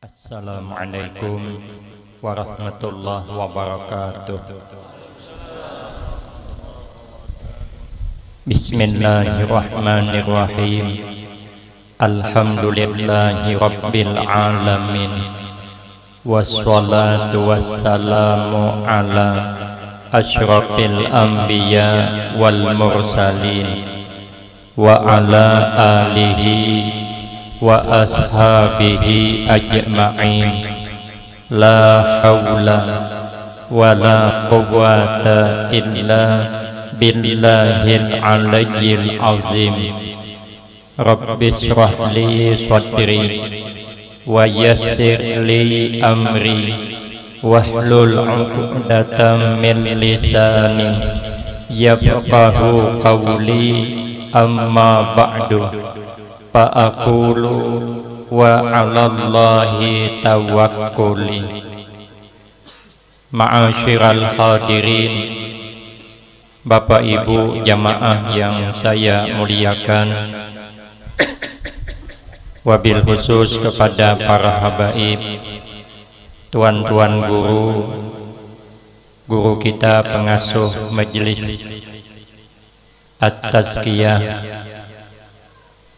Assalamualaikum warahmatullahi wabarakatuh. Bismillahirrahmanirrahim. Alhamdulillahi rabbil alamin. Wassalatu wassalamu ala asyrafil anbiya wal mursalin wa ala alihi wa ashabihi ajma'in. La hawla wa la quwwata illa billahil aliyyil azim. Rabbi shrah li sadri wa yassir li amri wahlul 'uqdatam min lisani yafqahu qawli. Amma ba'du, fa aqulu wa 'alallahi tawakkuli. Ma'asyiral hadirin, Bapak Ibu jamaah yang saya muliakan, wabil khusus kepada para habaib, tuan-tuan guru kita pengasuh majelis At-Tazkiyah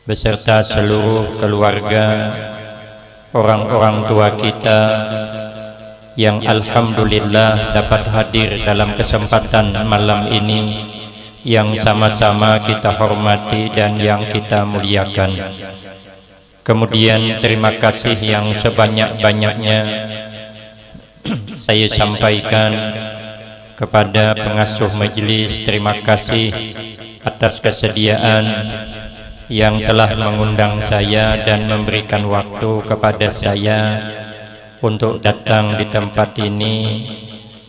beserta seluruh keluarga, orang-orang tua kita yang alhamdulillah dapat hadir dalam kesempatan malam ini yang sama-sama kita hormati dan yang kita muliakan. Kemudian terima kasih yang sebanyak-banyaknya saya sampaikan kepada pengasuh majelis. Terima kasih atas kesediaan yang telah mengundang saya dan memberikan waktu kepada saya untuk datang di tempat ini.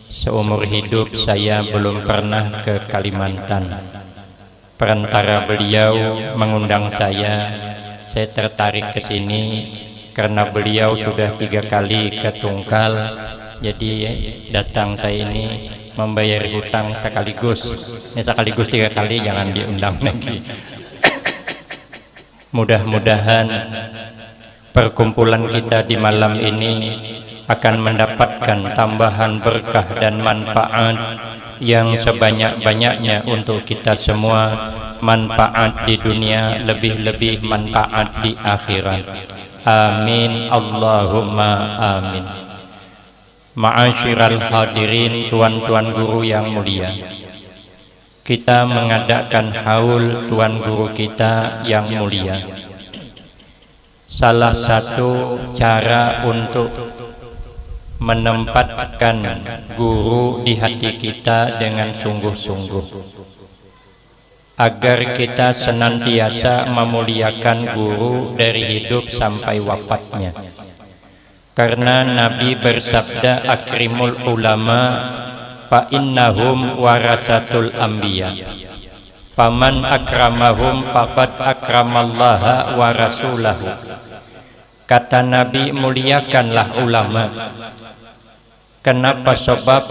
Seumur hidup saya belum pernah ke Kalimantan. Perantara beliau mengundang saya tertarik ke sini karena beliau sudah 3 kali ke Tungkal. Jadi datang saya ini membayar hutang sekaligus. Ini sekaligus 3 kali, jangan diundang lagi. Mudah-mudahan perkumpulan kita di malam ini akan mendapatkan tambahan berkah dan manfaat yang sebanyak-banyaknya untuk kita semua. Manfaat di dunia, lebih-lebih manfaat di akhirat. Amin Allahumma amin. Ma'asyiral hadirin, tuan-tuan guru yang mulia, kita mengadakan haul tuan guru kita yang mulia. Salah satu cara untuk menempatkan guru di hati kita dengan sungguh-sungguh, agar kita senantiasa memuliakan guru dari hidup sampai wafatnya. Karena Nabi bersabda, akrimul ulama fa innahum warasatul anbiya. Faman akramahum faqad akramallaha wa rasulahu. Kata Nabi, muliakanlah ulama. Kenapa? Sebab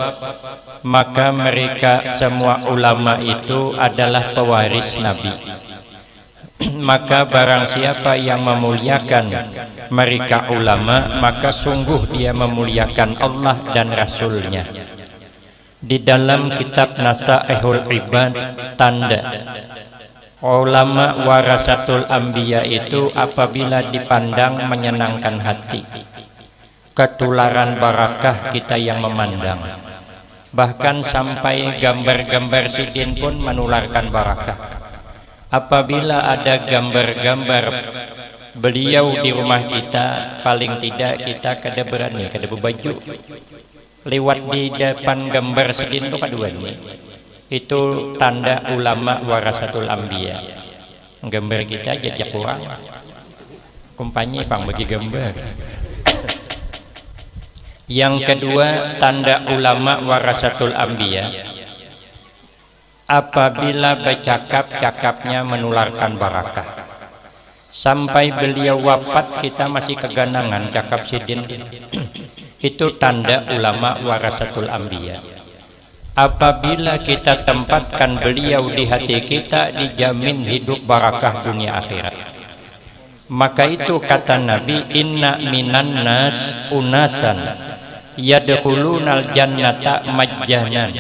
maka mereka semua ulama itu adalah pewaris Nabi. Maka barang siapa yang memuliakan mereka ulama, maka sungguh dia memuliakan Allah dan Rasulnya. Di dalam kitab Nasaihul Ibad tanda ulama warasatul anbiya itu apabila dipandang menyenangkan hati, ketularan barakah kita yang memandang. Bahkan sampai gambar-gambar sidin pun menularkan barakah. Apabila ada gambar-gambar beliau di rumah kita, paling tidak kita kada berani, kada berbaju lewat di depan gambar sidin itu kedua ini. Itu tanda ulama warasatul anbiya. Gambar kita jejak kurang, kumpanya pang bagi gambar. Yang kedua, tanda ulama warasatul anbiya, apabila bercakap-cakapnya menularkan barakah. Sampai beliau wafat kita masih keganangan cakap sidin. Itu tanda ulama warasatul anbiya. Apabila kita tempatkan beliau di hati kita, dijamin hidup barakah dunia akhirat. Maka itu kata Nabi, inna minan nas unasan yadkhulunal jannata majjanan.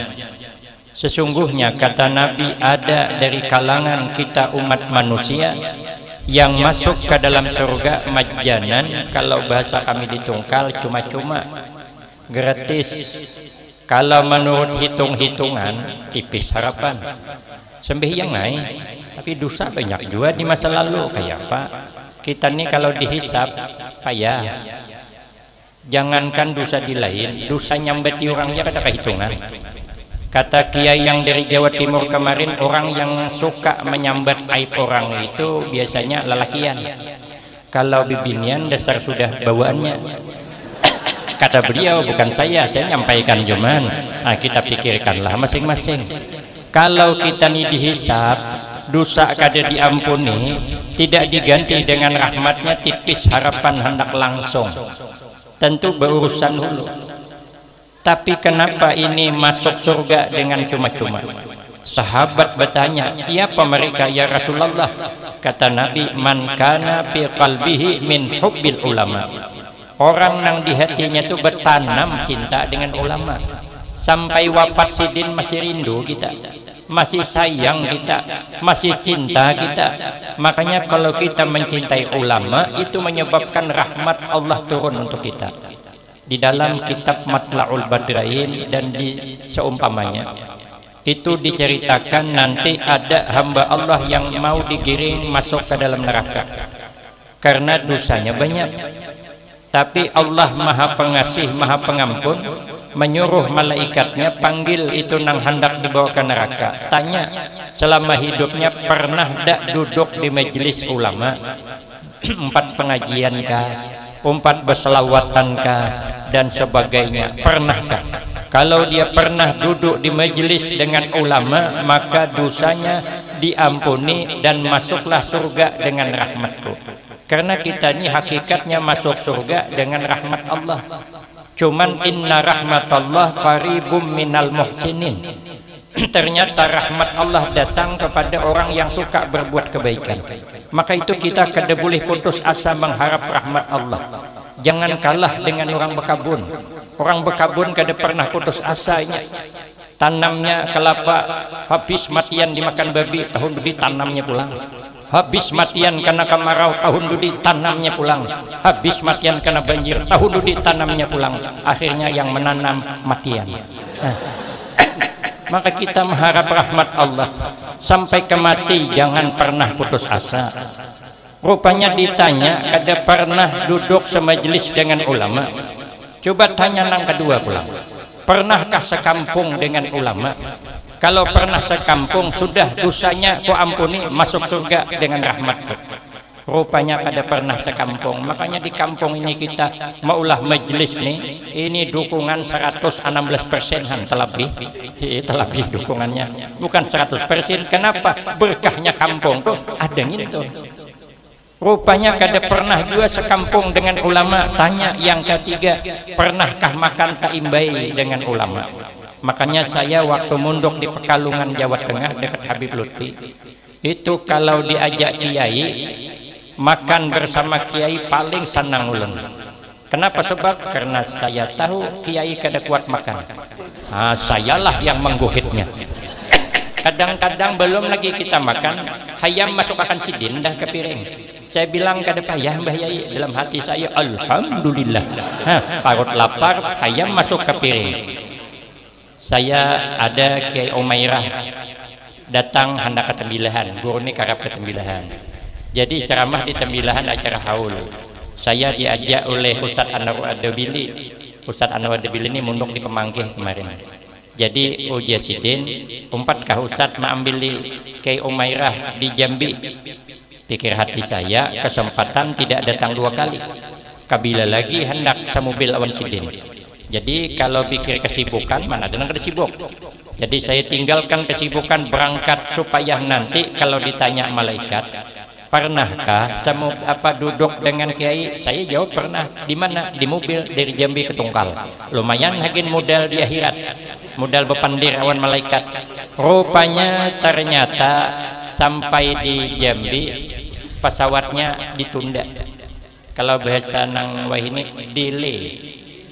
Sesungguhnya kata Nabi, ada dari kalangan kita umat manusia yang masuk ke dalam surga majjanan. Kalau bahasa kami ditungkal, cuma-cuma, gratis. Kalau menurut hitung-hitungan, tipis harapan. Sembahyang naik, tapi dosa banyak juga di masa lalu. Kayak apa? Kita nih kalau dihisap payah. Jangankan dosa di lain, dosa nyambet di orangnya ada kehitungan. Kata kiai yang dari Jawa Timur kemarin, orang yang suka menyambat aib orang itu biasanya lelakian. Kalau bibinian dasar sudah bawaannya. Kata beliau, bukan saya nyampaikan cuman. Nah, kita pikirkanlah masing-masing. Kalau kita nih dihisap, dosa kada diampuni, tidak diganti dengan rahmatnya, tipis harapan hendak langsung. Tentu berurusan dulu. Tapi kenapa ini masuk surga dengan cuma-cuma? Sahabat bertanya, siapa mereka ya Rasulullah? Kata Nabi, man kana fi qalbihi min hubbil ulama. Orang yang di hatinya itu bertanam cinta dengan ulama. Sampai wafat sidin masih rindu kita, masih sayang kita, masih cinta kita. Makanya kalau kita mencintai ulama, itu menyebabkan rahmat Allah turun untuk kita. Di dalam kitab Matla'ul Badrain dan di seumpamanya itu diceritakan nanti ada hamba Allah yang mau digiring masuk ke dalam neraka karena dosanya banyak. Tapi Allah Maha Pengasih, Maha Pengampun, menyuruh malaikatnya panggil itu nang hendak dibawa ke neraka. Tanya, selama hidupnya pernah tak duduk di majelis ulama? 4 pengajian kah? 4 berselawatan kah? Dan sebagainya. Pernahkah? Kalau dia pernah duduk di majelis dengan ulama, maka dosanya diampuni dan masuklah surga dengan rahmatku. Karena kita ini hakikatnya masuk surga dengan rahmat Allah. Cuman inna rahmatallah qaribum minal muhsinin. Ternyata rahmat Allah datang kepada orang yang suka berbuat kebaikan. Maka itu kita kada boleh putus asa mengharap rahmat Allah. Jangan kalah dengan orang bekabun. Orang bekabun kada pernah putus asanya. Tanamnya kelapa habis matian dimakan babi, tahun depan tanamnya pulang. Habis matian karena kemarau, tahun depan tanamnya pulang. Habis matian karena banjir, tahun depan tanamnya pulang. Akhirnya yang menanam matian. Maka kita mengharap rahmat Allah sampai ke mati, jangan pernah putus asa. Rupanya ditanya, kada pernah duduk semajelis dengan ulama. Coba tanya nang kedua pulang, pernahkah sekampung dengan ulama? Kalau pernah sekampung, sudah dosanya ku ampuni, masuk surga dengan rahmatku. Rupanya kada pernah sekampung. Makanya di kampung ini kita maulah majelis nih, ini dukungan 116%-an, terlebih dukungannya, bukan 100%. Kenapa? Berkahnya kampung tuh ada gitu. Rupanya kada pernah juga sekampung dengan ulama. Tanya yang ketiga, pernahkah makan taimbai dengan ulama? Makanya saya waktu munduk di Pekalongan Jawa Tengah dekat Habib Lutfi, itu kalau diajak kiai makan bersama kiai paling senang ulun. Kenapa? Sebab karena saya tahu kiai kada kuat makan. Sayalah yang mengguhitnya. Kadang-kadang belum lagi kita makan, hayam masuk akan sidin dah ke piring. Saya bilang kada payah Mbah Yai, dalam hati saya alhamdulillah. Parut lapar, hayam masuk ke piring. Saya ada Kiai Umairah datang hendak ke Tembilahan, guru ini karap ke Tembilahan. Jadi ceramah di Tembilahan acara haul. Saya diajak oleh Ustadz Anwar Adabili. Ustadz Anwar Adabili ini munduk di Pemangkih kemarin. Jadi ujian sidin, kah Ustadz mengambil di Kiai Umairah di Jambi. Pikir hati saya, kesempatan tidak datang 2 kali. Kabila lagi hendak semobil awan sidin. Jadi kalau pikir kesibukan, mana ada yang sibuk. Jadi saya tinggalkan kesibukan, berangkat supaya nanti kalau ditanya malaikat, pernahkah duduk dengan kiai? Saya jawab pernah. Di mana? Di mobil dari Jambi ke Tungkal. Lumayan hagin modal di akhirat, modal bepandir awan malaikat. Rupanya ternyata sampai di Jambi pesawatnya ditunda. Kalau bahasa nang wah ini delay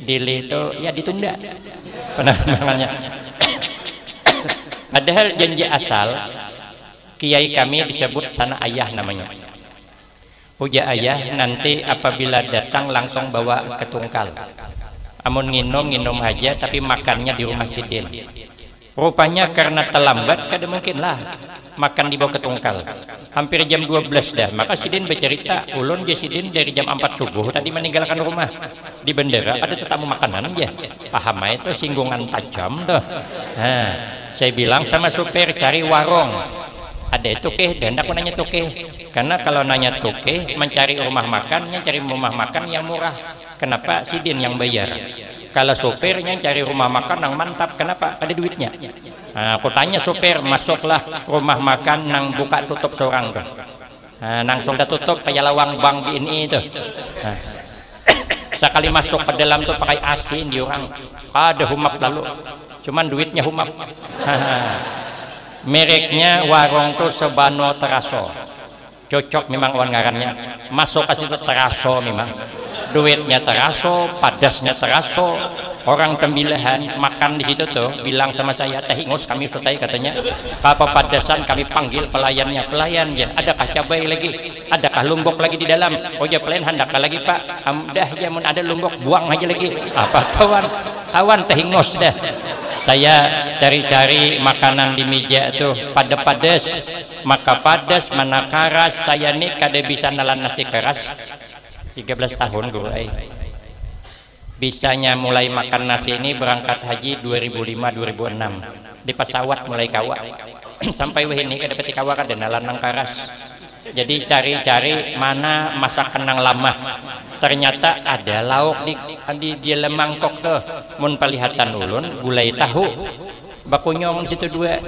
itu ya ditunda penerbangannya. Padahal janji asal kiai kami disebut sana ayah namanya. Uja ayah nanti apabila datang langsung bawa ke Tungkal. Amun nginum aja tapi makannya di rumah Sidin. Rupanya karena terlambat kada mungkin lah makan dibawa ke Tungkal. Hampir jam 12 dah. Maka Sidin bercerita, ulun je Sidin dari jam 4 subuh tadi meninggalkan rumah. Di bandara ada tetamu makanan aja. Paham itu singgungan tajam tuh. Nah, saya bilang sama supir cari warung. Ada itu keh, dan aku nanya tuh keh. Karena kalau nanya tuh keh, mencari rumah makan, cari rumah makan yang murah. Kenapa Sidin yang bayar? Kalau sopirnya cari rumah makan yang mantap, kenapa? Ada duitnya. Nah, aku tanya sopir, masuklah rumah makan nang buka tutup seorang tuh. Nah, nang sudah tutup kayak lawang bank di ini itu. Nah, sekali masuk ke dalam tuh pakai asin di orang. Ada humap lalu, cuman duitnya humap. Mereknya warung tuh Sebano Teraso. Cocok memang wan ngarannya. Masuk ke situ Teraso memang. Duitnya Teraso, padasnya Teraso. Orang tembilahan makan di situ tuh bilang sama saya, teh ingus kami sutai katanya. Apa padasan kami panggil pelayannya, pelayan ya. Adakah cabai lagi? Adakah lombok lagi di dalam? Oh ya pelayan handakah lagi pak? Dah ya mun ada lombok buang aja lagi. Apa kawan teh ingus dah. Saya cari-cari makanan di meja tuh pada padas, maka padas mana karas. Saya nih kada bisa nalan nasi keras. 13 tahun guru bisanya mulai makan nasi ini berangkat haji 2005-2006 di pesawat mulai kawa sampai weh ini kada peti kawa kada nalan nang karas. Jadi cari-cari mana masakan nang lama, ternyata ada lauk di dalam mangkok tuh mun palihatan ulun gulai tahu bakunyong situ dua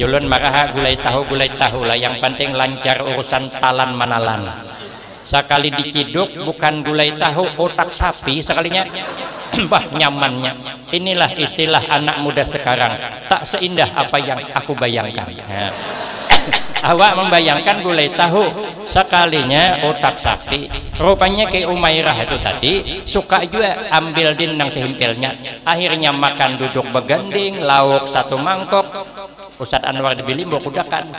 julun marah gulai tahu lah yang penting lancar urusan talan manalan. Sekali diciduk bukan gulai tahu otak sapi sekalinya. Bah nyamannya. Inilah istilah anak muda sekarang, tak seindah apa yang aku bayangkan. Awak membayangkan gulai tahu, sekalinya otak sapi. Rupanya kayak Umairah itu tadi suka juga ambil din nang sehimpilnya. Akhirnya makan duduk beganding, lauk satu mangkok. Ustadz Anwar dibeli bawa kudakan.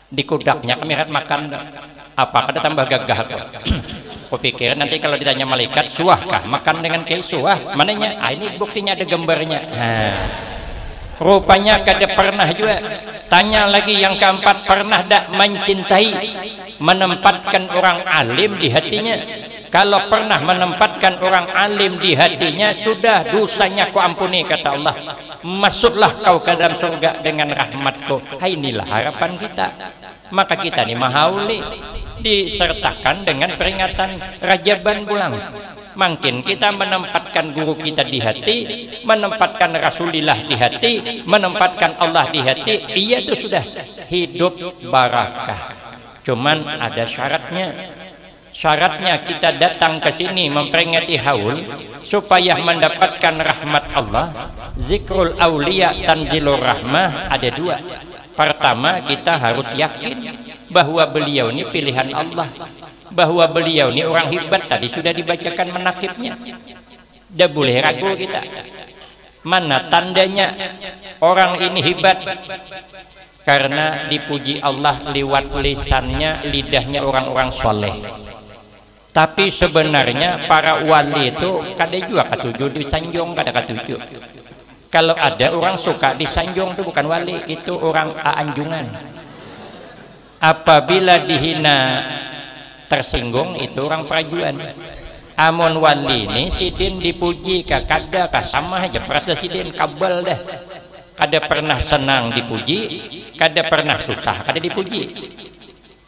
Di kudaknya kami lihat makan apa kada tambah gagah kok. Kupikir nanti kalau ditanya malaikat suah kah makan dengan kayak suah mananya ini buktinya ada gambarnya. Rupanya kada pernah juga. Tanya lagi yang keempat, pernah tak mencintai menempatkan orang alim di hatinya? Kalau pernah menempatkan orang alim di hatinya, sudah dosanya ku ampuni kata Allah. Masuklah kau ke dalam surga dengan rahmatku. Inilah harapan kita. Maka kita nih mahauli disertakan dengan peringatan Rajaban bulan. Makin kita menempatkan guru kita di hati, menempatkan Rasulillah di hati, menempatkan Allah di hati, iya itu sudah hidup barakah. Cuman ada syaratnya. Syaratnya kita datang ke sini memperingati haul supaya mendapatkan rahmat Allah. Zikrul auliya tanzilur rahmah ada dua. Pertama, kita harus yakin bahwa beliau ini pilihan Allah, bahwa beliau ini orang hebat. Tadi sudah dibacakan menakibnya. Tidak boleh ragu kita. Mana tandanya orang ini hebat? Karena dipuji Allah lewat lisannya, lidahnya orang-orang soleh. Tapi sebenarnya para wali itu kada juga katuju disanjung, kada katuju. Kalau ada orang suka disanjung itu bukan wali, itu orang aanjungan. Apabila dihina tersinggung itu orang perajuan. Amun wali ini sidin dipuji kada sama aja perasa sidin kabel dah. Kada pernah senang dipuji, kada pernah susah kada dipuji.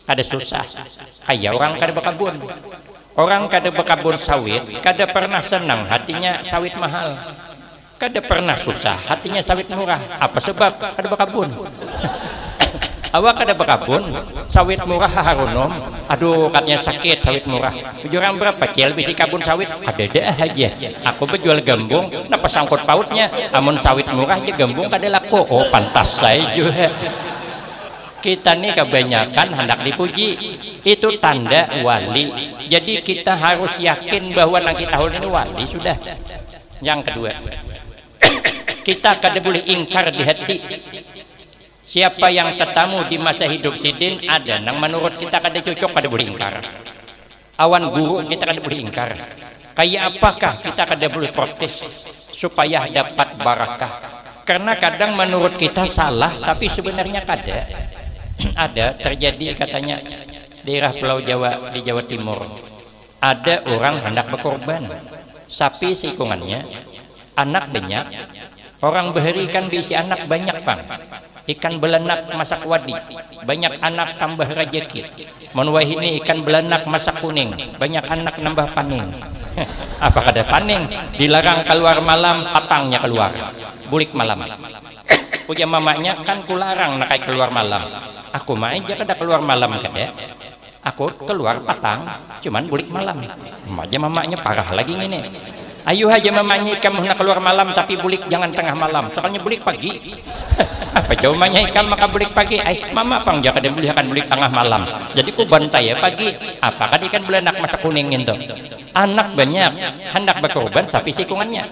Kada susah kayak orang kada berkebun. Orang kada berkebun sawit kada pernah senang hatinya sawit mahal. Kada pernah susah hatinya sawit murah. Apa sebab? Kada berkebun. Awak kada berkebun sawit murah harunom. Aduh katanya sakit sawit murah. Jurang berapa cel bisi kabun sawit? Ada aja. Aku berjual gembung, napa sangkut pautnya? Amun sawit murah aja gembung kada laku. Oh pantas saya juga. Kita nih kebanyakan hendak dipuji, itu tanda wali. Jadi kita harus yakin bahwa nanti tahun ini wali sudah. Yang kedua, kita kada boleh ingkar di hati. Siapa yang tetamu di masa hidup sidin ada nang menurut kita kada cocok, kada boleh ingkar. Awan guru kita kada boleh ingkar. Kayak apakah kita kada boleh protes supaya dapat barakah? Karena kadang menurut kita salah tapi sebenarnya kada. Ada terjadi katanya daerah Pulau Jawa di Jawa Timur, ada orang hendak berkorban sapi seikungannya, anak banyak, orang beheri ikan bisi anak banyak bang, ikan belenak masak wadi, banyak anak tambah rejeki, menuai ini ikan belenak masak kuning, banyak anak nambah paning. Apa kada paning, dilarang keluar malam, patangnya keluar bulik malam. Punya mamanya kan kularang nak keluar malam, aku mah aja kada keluar malam kada, aku keluar patang cuman bulik malam. Aja mamanya parah lagi ini, ayo aja mamanya kamu nak keluar malam tapi bulik jangan tengah malam, soalnya bulik pagi. Apa jauh mamanya ikan maka bulik pagi, mama pang jangan ada bulik akan bulik tengah malam, jadi ku bantai ya pagi. Apa kan ikan belenak masak kuning itu, anak banyak hendak berkorban sapi sikungannya,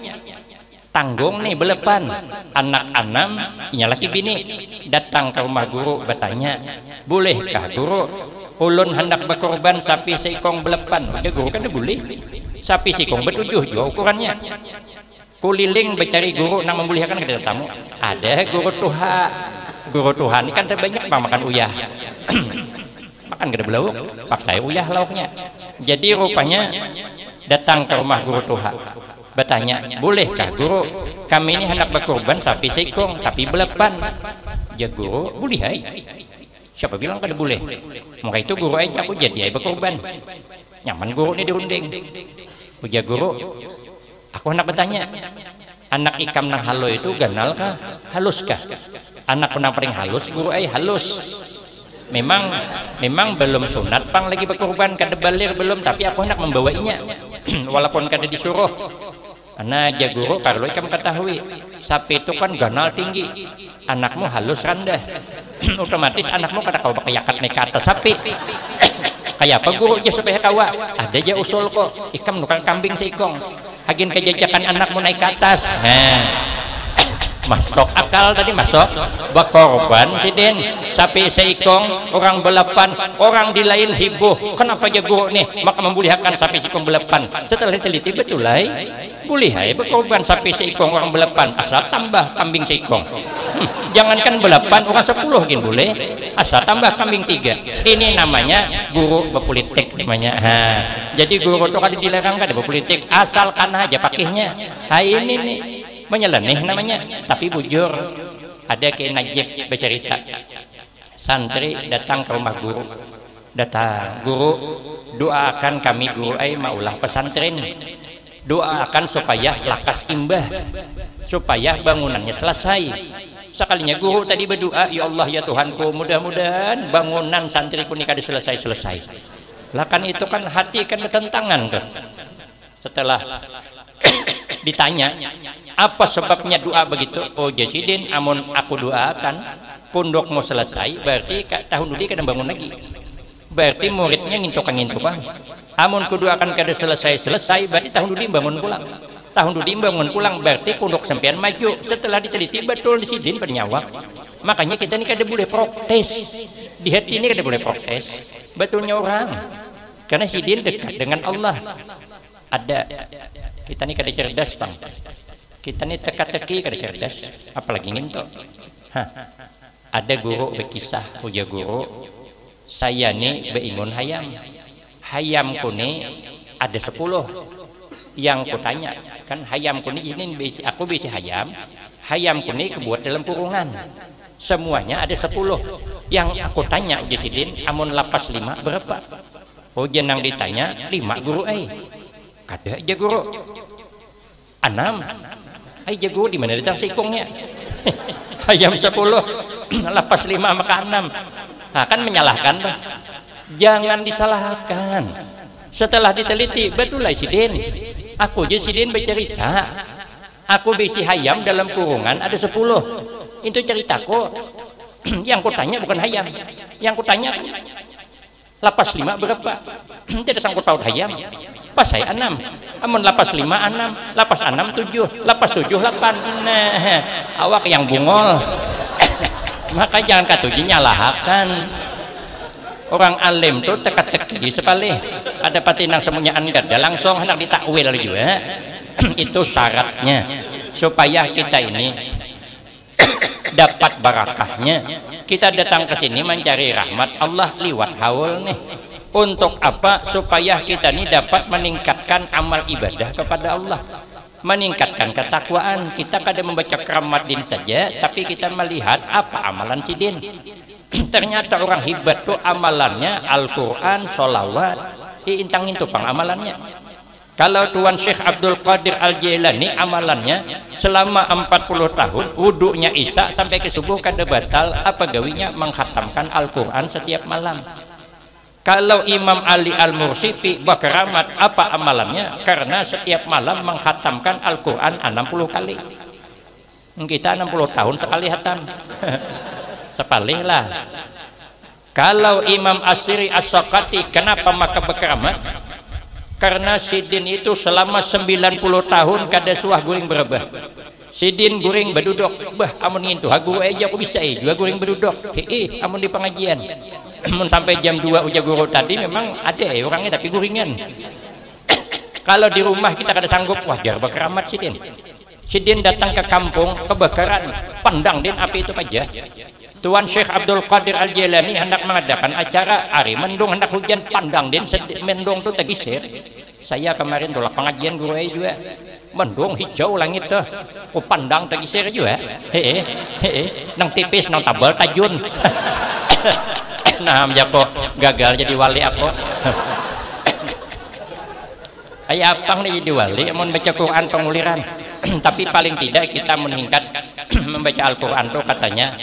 tanggung nih belepan, anak anam nyalaki bini datang ke rumah guru bertanya, bolehkah guru ulun hendak berkorban sapi seikong belepan? Udah guru kan boleh, sapi seikong betujuh juga ukurannya. Kuliling bercari guru nak memulihkan ke tamu, ada guru Tuhan ini kan terbanyak bang makan uyah. Makan gede belau pak saya uyah lauknya. Jadi rupanya datang ke rumah guru Tuhan bertanya, bolehkah guru kami ini hendak berkorban sapi seikong tapi belepan? Ya guru boleh hai. Siapa bilang kada boleh? Maka itu guru aja aku jadi berkorban. Nyaman guru ini dirunding. Ujar guru, aku hendak bertanya, anak ikam nang halo itu ganal kah? Halus kah? Anak nang paling halus guru halus. Memang belum sunat pang lagi berkorban, kada balir belum, tapi aku hendak membawainya. Walaupun kada disuruh. Nah aja guru kalau ikam ketahui sapi itu kan ganal tinggi, anakmu halus rendah, otomatis anakmu kada kau pakai yakat naik ke atas sapi. Kayak apa guru aja supaya kawa ada aja usul kok, ikam nukang kambing seikong agin kejajakan anakmu naik ke atas. Masuk akal tadi, masuk berkorban sidin sapi seikong orang belapan, orang di lain hibuh, kenapa aja guru nih maka membolehkan sapi seikong belapan? Setelah diteliti betul boleh berkorban sapi seikong orang belapan asal tambah kambing seikong. Jangankan belapan, orang 10 gin boleh asal tambah kambing 3. Ini namanya guru berpolitik namanya. Jadi guru itu kan dilarang kan berpolitik, asalkan aja pakainya. Ini nih menyeleneh namanya, tapi bujur. Ada Kiai Najib bercerita, santri datang ke rumah guru, datang guru doakan kami guru maulah pesantren, doakan supaya lakas imbah, supaya bangunannya selesai. Sekalinya guru tadi berdoa, ya Allah ya Tuhanku, mudah-mudahan bangunan santriku ini kada selesai-selesai. Lah kan itu kan hati kan bertentangan kan. Setelah ditanya apa sebabnya doa begitu, oh jasidin amun aku doakan pondokmu selesai berarti tahun dulu kada bangun lagi, berarti muridnya ngintuk bang. Amun ku doakan kada selesai berarti tahun dulu bangun pulang, tahun dulu bangun pulang berarti pondok sampean maju. Setelah diteliti betul disidin bernyawa, makanya kita ini kada boleh protes di hati ini, kada boleh protes betulnya orang, karena sidin dekat dengan Allah. Ada kita ini kada cerdas bang, kita ini teka-teki kada cerdas, apalagi ngintok. Ada guru berkisah, ujar guru, saya nih beingun hayamku nih ada 10. Yang kutanya kan hayamku nih ini aku bisi hayamku nih kebuat dalam kurungan, semuanya ada 10. Yang aku tanya jasidin amun lapas 5 berapa? Oh jenang ditanya 5 guru kada aja guru 6 aja guru, di mana datang sikungnya? Ayam 10 lapas 5 maka 6. Nah, kan menyalahkan tuh. Jangan disalahkan. Setelah diteliti betul lah sidin, aku aja sidin bercerita, aku bisi hayam dalam kurungan ada 10. Itu ceritaku. Yang kutanya bukan hayam, yang kutanya lapas 5 berapa? Tidak sangkut paut hayam. Pas saya 6, amun lapas 5 6, lapas 6 7, lapas 7 8. Nah, awak yang bungol. Maka jangan katuji nyalahakan. Orang alim tuh teka-teki sepalih. Ada patinang semuanya ada langsung hendak ditakwil juga. Itu syaratnya supaya kita ini dapat barakahnya. Kita datang ke sini mencari rahmat Allah liwat haul nih. Untuk apa? Supaya kita ini dapat meningkatkan amal ibadah kepada Allah, meningkatkan ketakwaan. Kita kadang membaca Keramat-Din saja, tapi kita melihat apa amalan sidin. Ternyata orang hebat tuh amalannya Al-Quran, sholawat, intang itu pang amalannya. Kalau Tuan Syekh Abdul Qadir Al-Jailani amalannya selama 40 tahun wuduknya isya sampai ke subuh kada batal, apa gawinya menghatamkan Al-Quran setiap malam. Kalau Imam Ali Al-Mursifi berkeramat, apa amalannya? Karena setiap malam menghatamkan Al-Quran 60 kali. Kita 60 tahun sekali hatam. Sepalih lah. Kalau Imam Asy'ari As-Sakati, kenapa maka berkeramat? Karena sidin itu selama 90 tahun kada suah guring berubah. Sidin guring berduduk, bah amun ngintu guru aja aku bisa juga guring berduduk. Amun di pengajian. Amun sampai jam 2 ujar guru tadi memang ada orangnya tapi guringan. Kalau di rumah kita kada sanggup, wajar berkeramat sidin. Sidin datang ke kampung kebakaran, pandang din api itu aja. Tuan Syekh Abdul Qadir Al-Jailani hendak mengadakan acara hari mendung, hendak hujan, pandang din mendung tuh tegisir. Saya kemarin tolak pengajian guru juga, mendung hijau langit tuh, ku pandang tegisir juga. Nang tipis nang tabal tajun. Nah japo gagal jadi wali aku. Ayah apang nih jadi wali, mau baca Quran penguliran. Tapi paling tidak kita meningkat membaca Al-Quran tuh katanya.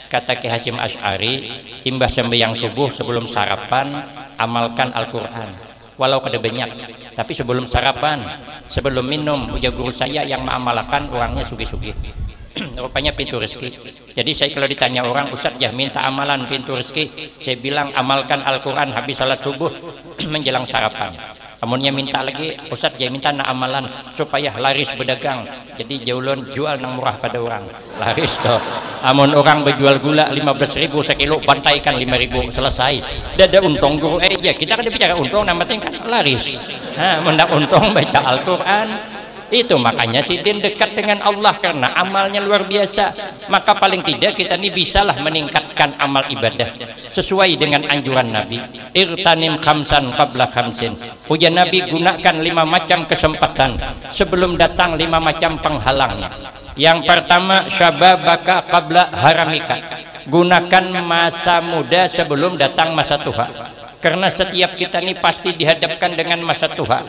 Kata Ki Hasyim Asy'ari, imbah sembahyang subuh sebelum sarapan amalkan Al-Quran walau kada banyak, tapi sebelum sarapan, sebelum minum, ujar guru saya yang mengamalkan orangnya sugi-sugi. Rupanya pintu rezeki. Jadi saya kalau ditanya orang, Ustaz ya minta amalan pintu rezeki, saya bilang amalkan Al-Quran habis salat subuh menjelang sarapan. Amunnya minta lagi, Ustaz ya minta na amalan supaya laris berdagang, jadi jaulun jual nang murah pada orang laris toh. Amun orang berjual gula 15.000 sekilo, bantaikan 5.000, selesai. Dada untung guru aja, kita kan bicara untung, nama penting kan laris. Nah, mendak untung baca Al-Quran. Itu makanya sidin dekat dengan Allah karena amalnya luar biasa. Maka paling tidak kita ini bisalah meningkatkan amal ibadah sesuai dengan anjuran Nabi. Irtanim khamsan qabla khamsin. Ujar Nabi, gunakan 5 macam kesempatan sebelum datang 5 macam penghalangnya. Yang pertama, syababaka qabla haramika. Gunakan masa muda sebelum datang masa tua. Karena setiap kita ini pasti dihadapkan dengan masa tua.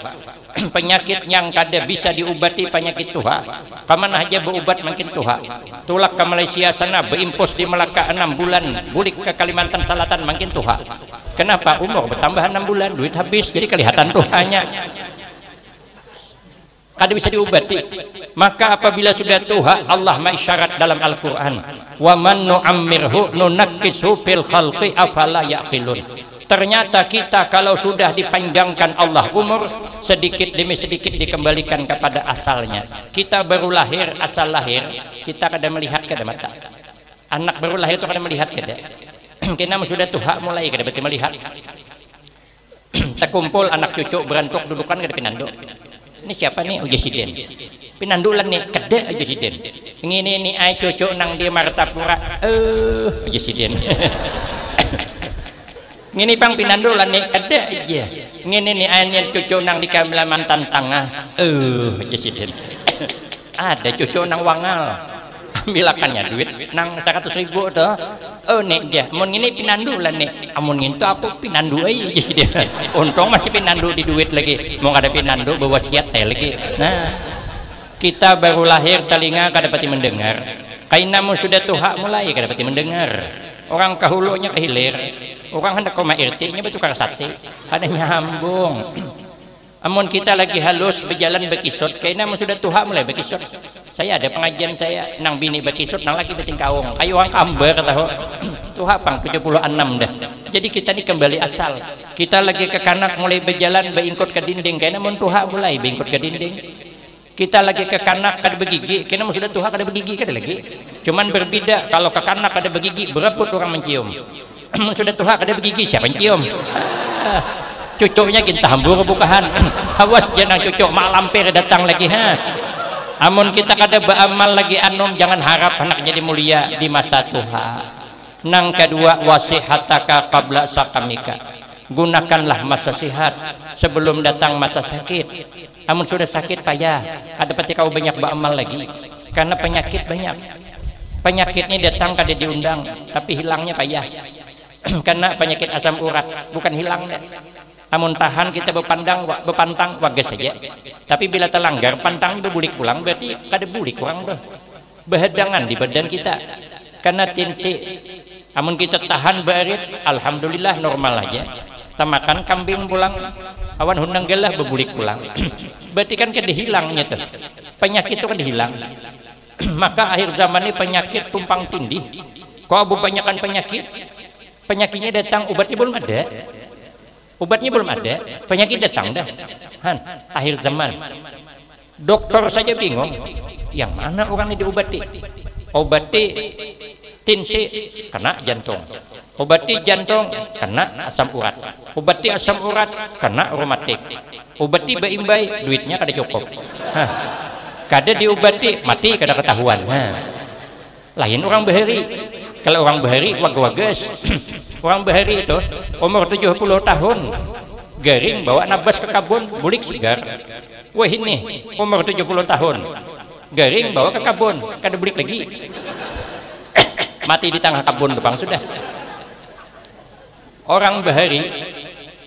Penyakit yang kada bisa diobati penyakit tua. Kamana aja berobat makin tua. Tulak ke Malaysia sana berimpus di Melaka 6 bulan, bulik ke Kalimantan Selatan makin tua. Kenapa? Umur bertambah 6 bulan, duit habis, jadi kelihatan tuhanya. Kada bisa diobati. Maka apabila sudah tua, Allah mengisyarat dalam Al-Quran, wa man nu'ammirhu nunakkishu fil khalqi afala yaqilun. Ternyata kita kalau sudah dipanjangkan Allah umur, sedikit demi sedikit dikembalikan kepada asalnya. Kita baru lahir, asal lahir kita kada melihat kada mata. Anak baru lahir itu kada melihat kada. Kita sudah tua mulai kada berarti melihat. Terkumpul anak cucu berantuk dudukan kada pinandu. Ini siapa nih? Uji sidin. Pinandulan nih kada uji sidin. Ngini nih ai cucu nang di Martapura. Uji sidin. Ngini pang pinandulan nih ada aja. Ngini nih ayahnya cucu nang di Kalimantan Tengah. Presiden. Ada cucu nang Wangal. Ambilakannya duit nang 100.000 tuh. Nih dia. Mun ngini pinandulan nih. Amun ngintu aku pinandu aja presiden. Untung masih pinandu di duit lagi. Mau kada pinandu bawa siat lagi. Nah, kita baru lahir telinga kada pati mendengar. Kainamu sudah tua mulai kada pati mendengar. Orang kahulunya kehilir. Orang hendak koma irtinya bertukar sate, ada nyambung. Amun kita lagi halus berjalan bekisut, kayaknya sudah tuha mulai bekisut. Saya ada pengajian saya, nang bini bekisut, nang laki beting kaung. Kayu orang kamber tahu. Tuha pang 76 dah. Jadi kita ini kembali asal. Kita lagi ke kanak mulai berjalan beingkut ke dinding, kayaknya mun tuha mulai beingkut ke dinding. Kita lagi ke kanak kada begigi, kayaknya sudah tuha kada begigi kada lagi. Cuman berbeda, kalau ke kanak kada begigi, berebut orang mencium. Sudah tuha kada begigi, siapa mencium? Cucuknya kita hambur bukahan. Awas jangan cucuk mak lampir datang lagi ha. Amun kita kada beramal lagi anom, jangan harap anak jadi mulia di masa tuha. Nang kedua, wasihataka qabla sakamika. Gunakanlah masa sehat sebelum datang masa sakit. Amun sudah sakit payah, ada peti kau banyak beramal lagi. Karena penyakit banyak. Penyakitnya datang kada diundang, tapi hilangnya payah. Karena penyakit asam urat bukan hilang deh. Amun tahan kita bepantang wagas saja. Tapi bila terlanggar pantang berbulik pulang, berarti kada bulik kurang tuh. Behadangan di badan kita. Karena tinsi, amun kita tahan berit, alhamdulillah normal aja. Kita makan kambing pulang, awan hundang gelah berbulik pulang. Berarti kan kada hilangnya tuh. Penyakit itu kada hilang. Maka akhir zaman ini penyakit tumpang tindih. Kok kebanyakan penyakit? Penyakitnya datang, obatnya belum ada. Obatnya belum ada, penyakit datang dah. Han, akhir zaman. Dokter saja bingung, yang mana orang ini diobati? Obati tinsi kena jantung. Obati jantung kena asam urat. Obati asam urat kena reumatik. Obati baimbai, duitnya kada cukup. Hah. Kada diobati, mati kada ketahuan. Hah. Lain orang bahari. Kalau orang bahari wag-wages. Orang bahari itu umur 70 tahun garing bawa nabas ke kabun bulik sigar. Wah ini umur 70 tahun garing bawa ke kabun kada bulik lagi. Mati di tengah kabun bang sudah. Orang bahari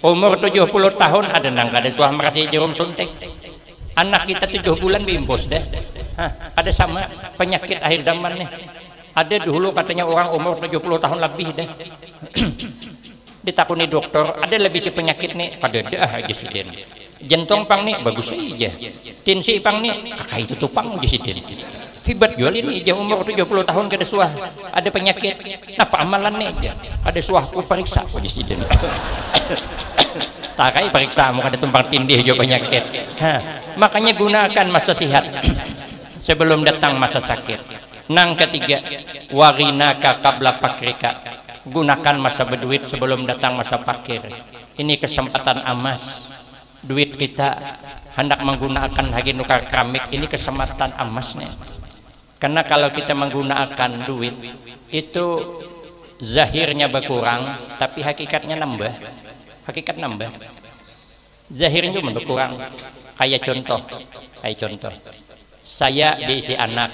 umur 70 tahun ada nang kada suah merasi jarum suntik. Anak kita 7 bulan bimbos dah. Hah, ada sama penyakit akhir zaman nih. Ada dulu katanya orang umur 70 tahun lebih deh. Ditakuni dokter, ada lebih si penyakit nih pada dah aja sih den. Jantung pang nih bagus aja. Tinsi pang nih kakak itu tupang aja sih den. Hebat jual ini aja umur 70 tahun kada suah. Ada penyakit. Apa amalan nih aja? Ada suahku periksa aja sih den. Takai periksa mau kada tumpang tindih juga penyakit. Makanya gunakan masa sehat sebelum datang masa sakit. Nang ketiga, warinaka qabla pakrika. Gunakan masa berduit sebelum datang masa fakir. Ini kesempatan emas. Duit kita hendak menggunakan lagi nukar keramik, ini kesempatan emasnya. Karena kalau kita menggunakan duit itu zahirnya berkurang, tapi hakikatnya nambah. Hakikat nambah. Zahirnya cuma berkurang. Kayak contoh. Saya diisi anak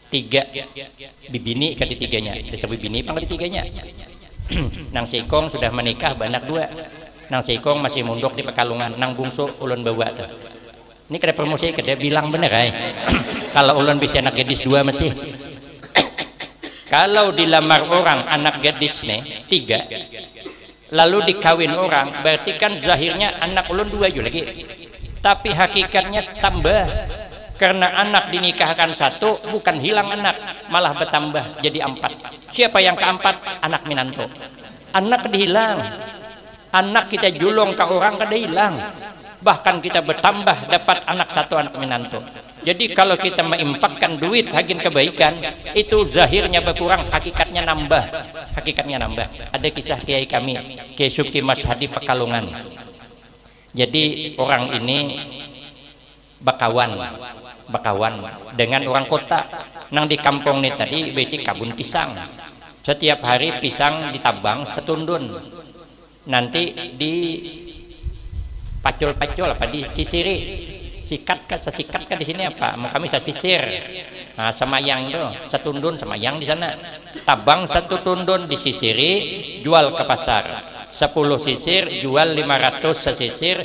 3 bibini ke tiganya, desa bibini pang di tiganya. Nang Sikong sudah menikah banak 2. Nang Sikong masih munduk di Pekalongan. Nang bungsu ulun bawa tuh. Ini kada promosi kada bilang bener ay. Kalau ulun bisa anak gadis 2 masih. Kalau dilamar orang anak gadis nih 3, lalu dikawin orang, berarti kan zahirnya anak ulun 2 juga lagi. Tapi hakikatnya tambah. Karena anak dinikahkan 1 bukan hilang anak, malah bertambah jadi 4. Siapa yang keempat? Anak minanto. Anak dihilang. Anak kita julung ke orang kada hilang. Bahkan kita bertambah dapat anak 1 anak minanto. Jadi kalau kita mengimpakkan duit hagin kebaikan, itu zahirnya berkurang, hakikatnya nambah. Hakikatnya nambah. Ada kisah kiai kami, Kiai Subki Mas Hadi Pekalongan. Jadi orang ini bakawan dengan orang kota. Nang di kampung nih tadi basic kabun pisang. Setiap hari pisang ditabang setundun. Nanti di pacul-pacul apa di sisiri. Sikat kan di sini apa? Mau kami sisir. Nah, semayang tuh, setundun semayang di sana. Tabang 1 tundun disisiri, jual ke pasar. 10 sisir jual 500 sesisir.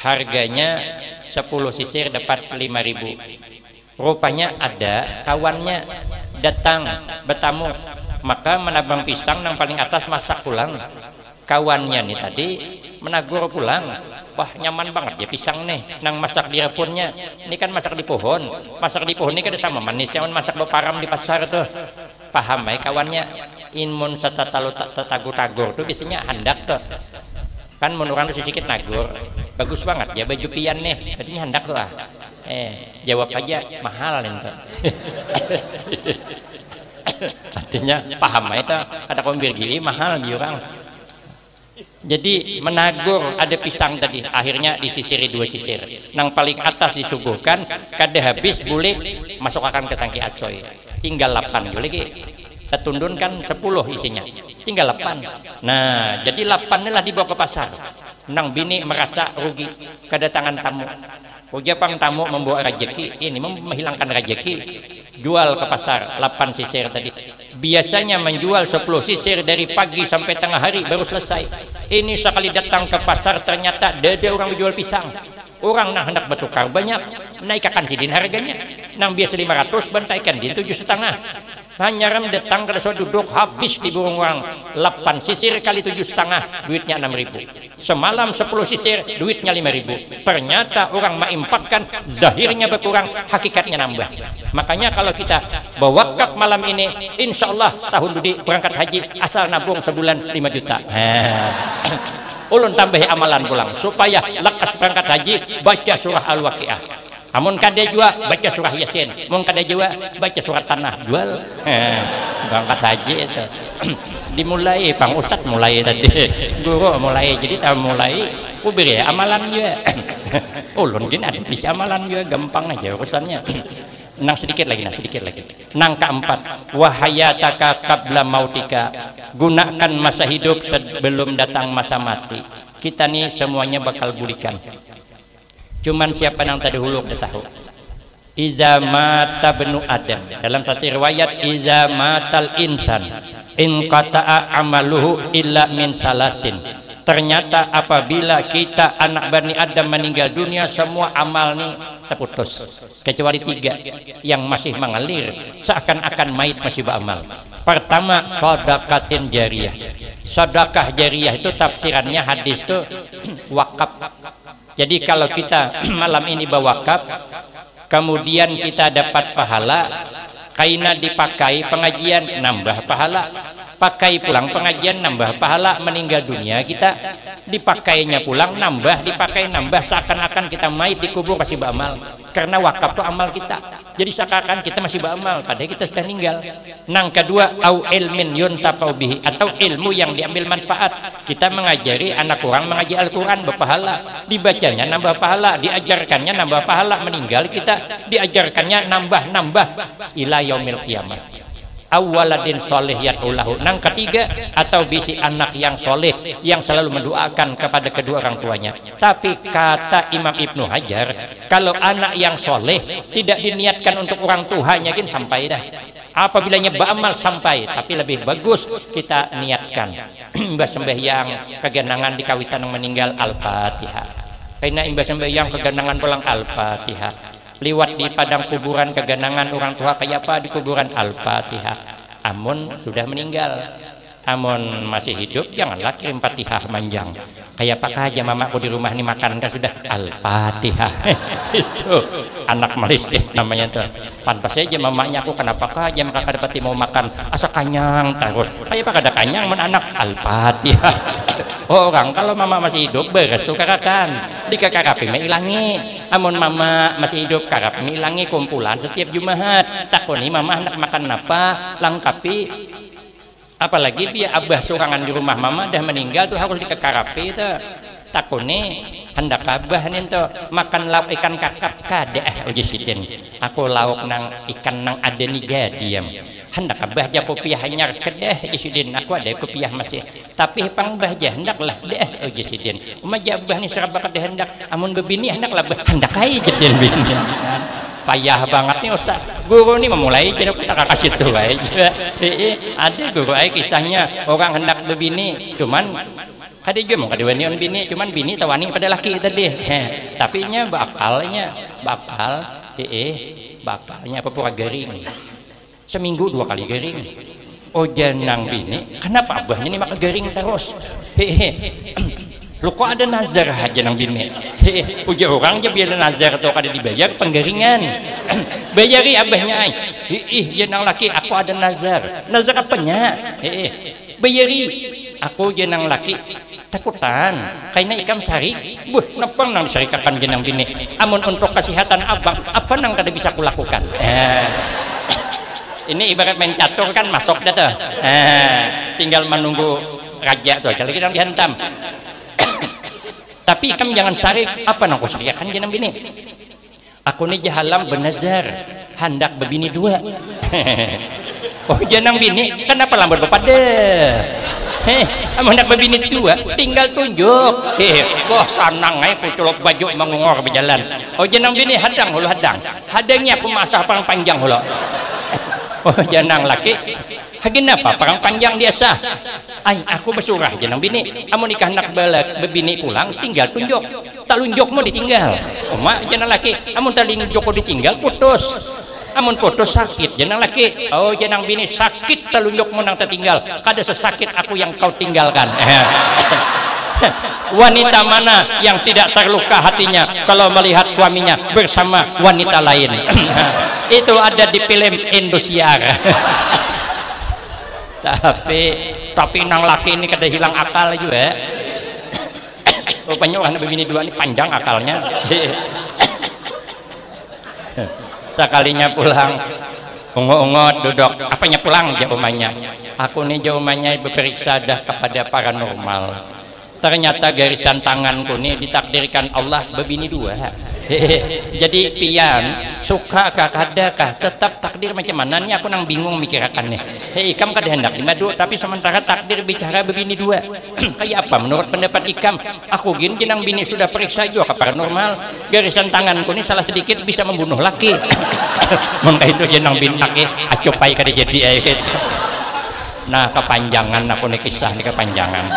Harganya 10 sisir dapat 5.000. Rupanya ada kawannya datang bertamu, maka menabang pisang yang paling atas masak pulang. Kawannya nih tadi menagur pulang, wah nyaman banget ya pisang nih nang masak di repunnya. Ini kan masak di pohon ini kan sama manis yang masak do param di pasar tuh. Paham ya kawannya, inmun satatalu tatagur-tagur tuh biasanya handak tuh kan menurang tuh sedikit nagur bagus banget ya baju pian nih berarti handak tuh ah. Jawab aja mahal itu. Artinya paham ya itu ada kombir gili mahal di orang. Jadi menagur ada pisang tadi akhirnya disisiri 2 sisir nang paling atas disuguhkan kada habis boleh masuk akan ke sangki asoy tinggal 8 lagi setundun kan 10 isinya tinggal 8. Nah jadi 8 inilah dibawa ke pasar nang bini merasa rugi kedatangan tamu ujapang tamu membawa rezeki ini menghilangkan rezeki jual ke pasar 8 sisir tadi biasanya menjual 10 sisir dari pagi sampai tengah hari baru selesai. Ini sekali datang ke pasar ternyata ada orang menjual pisang orang nah hendak bertukar banyak naikkan sidin harganya nang biasa 500 bantaikan di 7,5 hanya ram datang ke desa duduk habis di burung orang 8 sisir kali 7,5 duitnya 6.000 semalam 10 sisir duitnya 5.000 ternyata orang mengimpakkan zahirnya berkurang hakikatnya nambah. Makanya kalau kita berwakaf malam ini insya Allah tahun dudi berangkat haji asal nabung sebulan 5 juta ulun tambah amalan pulang supaya lekas berangkat haji baca surah Al-Waqiah. Amun kada jua baca surah Yasin, mun kada jua baca surat Tanah jual. Berangkat haji itu. Dimulai Bang Ustad mulai tadi. Guru mulai jadi tahu mulai kubir ya amalan juga. Ulun gini ada bisa amalan juga gampang aja urusannya. Nang sedikit lagi. Nang keempat, wahayataka qabla mautika. Gunakan masa hidup sebelum datang masa mati. Kita nih semuanya bakal bulikan. Cuman siapa yang terdahulu udah tahu. Iza mata benu Adam. Dalam satu riwayat iza matal insan in qata'a amaluhu illa min salasin. Ternyata apabila kita anak Bani Adam meninggal dunia semua amal nih terputus kecuali 3 yang masih mengalir seakan-akan mayit masih beramal. Pertama sedekatin jariyah. Sedekah jariyah itu tafsirannya hadis itu wakaf. Jadi kalau kita malam ini berwakaf kemudian kita dapat pahala kaina dipakai pengajian nambah pahala pakai pulang pengajian nambah pahala meninggal dunia kita dipakainya pulang nambah dipakai nambah seakan-akan kita mayit dikubur masih beramal karena wakaf itu amal kita jadi seakan-akan kita masih beramal padahal kita sudah meninggal. Nang kedua au ilmin yuntafau bihi atau ilmu yang diambil manfaat kita mengajari anak orang mengaji Al-Quran berpahala dibacanya nambah pahala diajarkannya nambah pahala meninggal kita diajarkannya nambah ila yaumil qiyamah. Awaladin soleh yatulahu. Nang ketiga atau bisi anak yang soleh yang selalu mendoakan kepada kedua orang tuanya. Tapi kata Imam Ibnu Hajar kalau anak yang soleh tidak diniatkan untuk orang tuanya kan sampai dah apabila beramal sampai tapi lebih bagus kita niatkan imbas sembahyang kegenangan di kawitan yang meninggal Al-Fatihah karena imbas sembahyang kegenangan pulang Al-Fatihah liwat di padang kuburan kegenangan orang tua kayak apa di kuburan Al-Fatihah. Amun sudah meninggal amun masih hidup janganlah kirim Fatihah manjang kayak apakah aja mamaku di rumah ini makan kan sudah Al-Fatihah. Itu anak Malaysia namanya tuh pantas aja mamanya aku kenapakah aja maka dapat mau makan asa kanyang terus kayak apa ada kanyang men anak Al-Fatihah. Orang kalau mama masih hidup beres tuh karakan di kakarapi ilangi amun mama masih hidup karap ilangi kumpulan setiap Jumat takoni mama hendak makan apa lengkapi apalagi dia abah sorangan di rumah mama dah meninggal tuh harus dikekarapi itu takoni hendak abah nih tuh makan lauk ikan kakap kada uji sidin aku lauk nang ikan nang ada nih jadiam hendak abah aja kopiah hanyar kedah isidin aku ada kopiah masih tapi pang bah aja hendaklah deh uji sidin umaja abah nih serap bakat hendak amun bebini hendaklah bah hendak aja jadi bini payah banget nih Ustaz guru nih memulai jadi kita kasih tuh aja ada guru aja kisahnya orang hendak bebini cuman kada juga mau kada wani bini cuman bini tawani pada laki tadi tapi nya bakalnya bakalnya apa pura garing seminggu 2 kali garing oh janang bini kenapa abahnya ini maka garing terus Lu kok ada nazar aja nang bini? Puja orang aja biar nazar atau kada dibayar penggaringan. Bayari abahnya ay. Jenang laki aku ada nazar. Nazar apanya? Bayari. Aku jenang laki takutan kayaknya ikam sari. Napang nang syarikakan jenang bini. Amun untuk kesehatan abang, apa nang kada bisa kulakukan? Ini ibarat main catur kan masuk dah tuh. Tinggal menunggu raja tuh. Kalau kita dihantam. Tapi kamu jangan sarik apa nang kusriakan jenang bini. Aku ni jahalam benazar hendak berbini dua. Oh jenang bini kenapa lambat bepada? Hendak berbini dua tinggal tunjuk. Wah sanang ay kuculok baju mengungor berjalan. Oh jenang bini hadang hulu hadang. Hadangnya aku masak perang panjang hulu. Oh jenang laki hagin apa perang panjang dia sah. Ay aku bersurah jenang bini amun nikah nak balak bebini pulang tinggal tunjuk talunjukmu ditinggal. Oh mak jenang laki amun talunjukmu ditinggal putus. Amun putus sakit jenang laki. Oh jenang bini sakit talunjukmu nang tertinggal kada sesakit aku yang kau tinggalkan. Wanita mana yang tidak terluka hatinya kalau melihat suaminya bersama wanita lain? Itu ada di film Indosiar. Tapi nang laki ini kada hilang akal juga. Rupanya orang begini dua ini panjang akalnya. Sekalinya pulang ungu-ungut duduk apanya pulang jawabannya aku nih jawabannya berperiksa dah kepada paranormal. Ternyata garisan tanganku nih ditakdirkan Allah bebini dua. Jadi pian suka kah kada kah tetap takdir macam mana nih aku nang bingung mikirakan nih. Ikam kada hendak dimadu tapi sementara takdir bicara bebini dua. Kayak apa menurut pendapat ikam? Aku gini jenang bini sudah periksa juga ke paranormal. Garisan tanganku nih salah sedikit bisa membunuh laki. Maka itu jenang bini laki acupai kada jadi ayat. Nah kepanjangan aku nih kisah nih kepanjangan.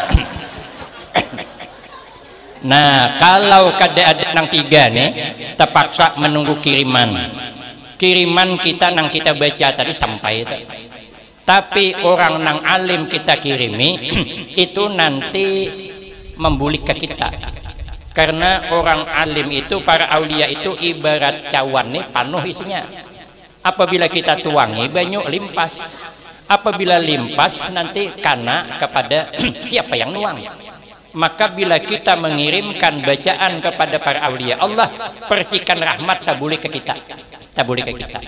Nah kalau kada ada nang tiga nih terpaksa menunggu kiriman kita nang kita baca tadi sampai itu. Tapi orang nang alim kita kirimi itu nanti membulik ke kita karena orang alim itu para aulia itu ibarat cawan nih panuh isinya. Apabila kita tuangi banyak limpas, apabila limpas nanti kana kepada siapa yang nuang. Maka bila kita mengirimkan bacaan kepada para aulia Allah percikan rahmat tabuli ke kita, tabuli ke kita.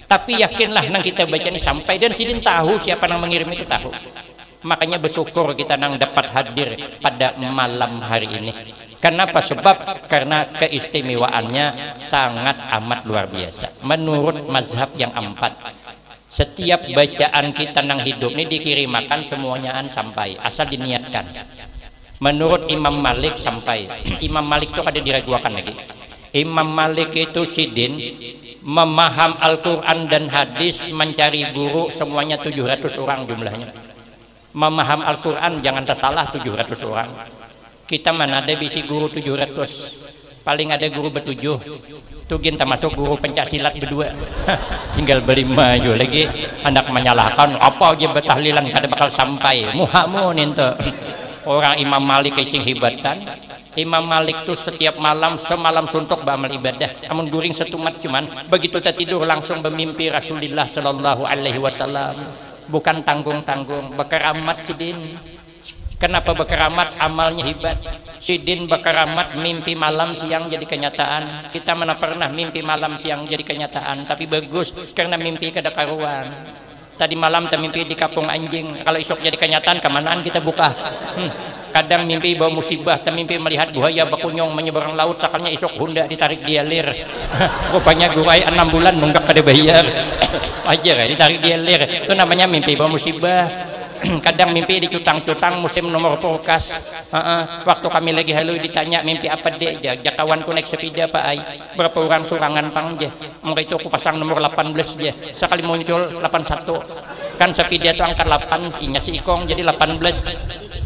Tapi yakinlah nang kita baca ini sampai dan sidin tahu siapa nang mengirim itu tahu. Makanya bersyukur kita nang dapat hadir pada malam hari ini. Kenapa? Sebab karena keistimewaannya sangat amat luar biasa. Menurut mazhab yang empat, setiap bacaan kita nang hidup ini dikirimakan semuanya sampai asal diniatkan. Menurut Imam Malik sampai Imam Malik itu ada diragukan lagi. Imam Malik itu sidin memaham Al-Quran dan hadis mencari guru semuanya 700 orang jumlahnya. Memaham Al-Quran jangan tersalah 700 orang. Kita mana ada bisi guru 700, paling ada guru bertujuh. Tugin termasuk guru pencaksilat berdua. Tinggal berlima juga lagi hendak menyalahkan apa aja bertahlilan kada bakal sampai. Muhamu ninto. Orang Imam Malik sing hibatan. Imam Malik tuh setiap malam semalam suntuk beramal ibadah. Amun guring setumat cuman begitu tertidur langsung bermimpi Rasulullah Sallallahu Alaihi Wasallam. Bukan tanggung-tanggung, berkeramat sidin. Kenapa berkeramat? Amalnya hebat. Sidin berkeramat mimpi malam siang jadi kenyataan. Kita mana pernah mimpi malam siang jadi kenyataan, tapi bagus karena mimpi kada karuan. Tadi malam termimpi di Kapung Anjing, kalau esok jadi kenyataan kemanaan kita buka. Kadang mimpi bawa musibah, termimpi melihat buaya berkunjung menyeberang laut, sakalnya esok Honda ditarik dia lir. Rupanya gurai 6 bulan nunggak kada bayar. Ajar ditarik dia lir, itu namanya mimpi bawa musibah. Kadang mimpi dicutang-cutang musim nomor pokas. Waktu kami lagi halu ditanya mimpi apa dek, kawanku naik sepeda pak ay berapa orang surangan pang je, maka itu aku pasang nomor 18 je, sekali muncul 81 kan sepeda itu angkat 8 inya si ikong jadi 18.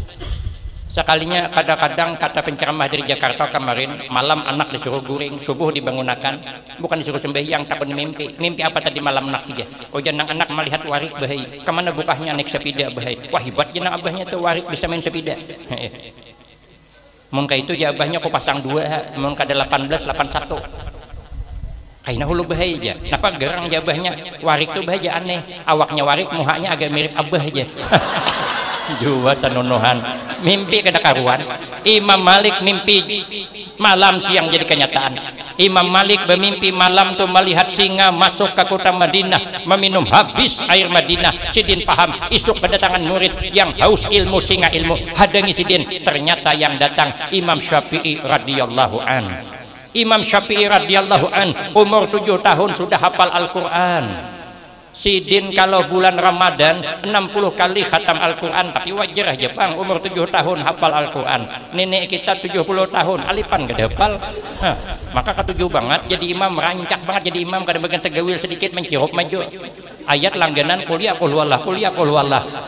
Sekalinya kadang-kadang kata penceramah dari Jakarta kemarin malam anak disuruh guring, subuh dibangunakan, bukan disuruh sembahyang, takut mimpi. Mimpi apa tadi malam nak dia? Oh janang anak melihat warik bahai, kemana bukahnya naik sepeda bahai. Wah hebat janang abahnya tuh warik bisa main sepeda. Mungkin itu jabahnya kok pasang 2, mungkin ada 1881. Kayaknya hulu bahaya. Kenapa gerang jabahnya? Warik tuh bahaya aneh. Awaknya warik, muhanya agak mirip abah aja. Jua sanonohan. Mimpi kada karuan. Imam Malik mimpi malam siang jadi kenyataan. Imam Malik bermimpi malam tuh melihat singa masuk ke kota Madinah, meminum habis air Madinah. Sidin paham, isuk kedatangan murid yang haus ilmu, singa ilmu. Hadangi Sidin, ternyata yang datang Imam Syafi'i radhiyallahu an. Imam Syafi'i radhiyallahu an umur 7 tahun sudah hafal Al-Quran. Sidin kalau bulan Ramadan 60 kali khatam Al-Quran, tapi wajar aja bang, umur 7 tahun hafal Al-Quran. Nenek kita 70 tahun alipan gak hafal. Maka ketujuh banget jadi imam, rancak banget jadi imam, kadang-kadang tegawil sedikit mencirup maju ayat langganan kuliah kulhuallah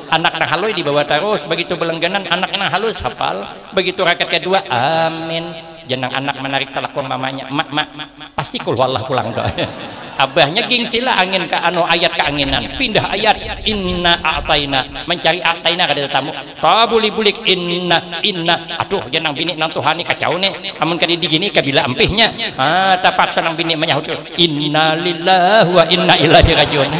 anak nang halus dibawa terus, begitu belengganan anak nang halus hafal, begitu rakaat kedua amin, jenang anak menarik telakon mamanya mak pasti kulhuallah pulang doa. Abahnya gingsila angin ke anu ayat keanginan, pindah ayat inna a'taina, mencari a'taina kada tamu tabuli-bulik inna aduh jenang bini nang tuhani kacau nih amun kadi digini kabila empihnya terpaksa nang bini menyahut inna lillahi wa inna ilaihi rajiun.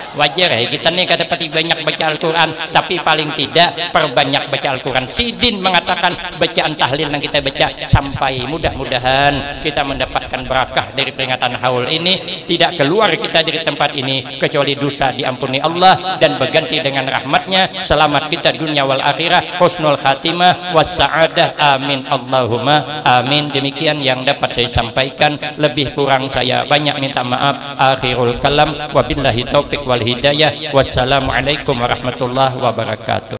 Wajar ya kita nih kada pati banyak baca Al-Quran, tapi paling tidak perbanyak baca Al-Quran. Sidin mengatakan bacaan tahlil yang kita baca sampai mudah-mudahan kita mendapatkan berakah dari peringatan haul ini, tidak keluar kita dari tempat ini kecuali dosa diampuni Allah dan berganti dengan rahmatnya, selamat kita dunia wal akhirah, husnul khatimah wassa'adah, amin Allahumma amin. Demikian yang dapat saya sampaikan, lebih kurang saya banyak minta maaf. Akhirul kalam wabillahi taufiq wal hidayah. Wassalamualaikum warahmatullahi wabarakatuh.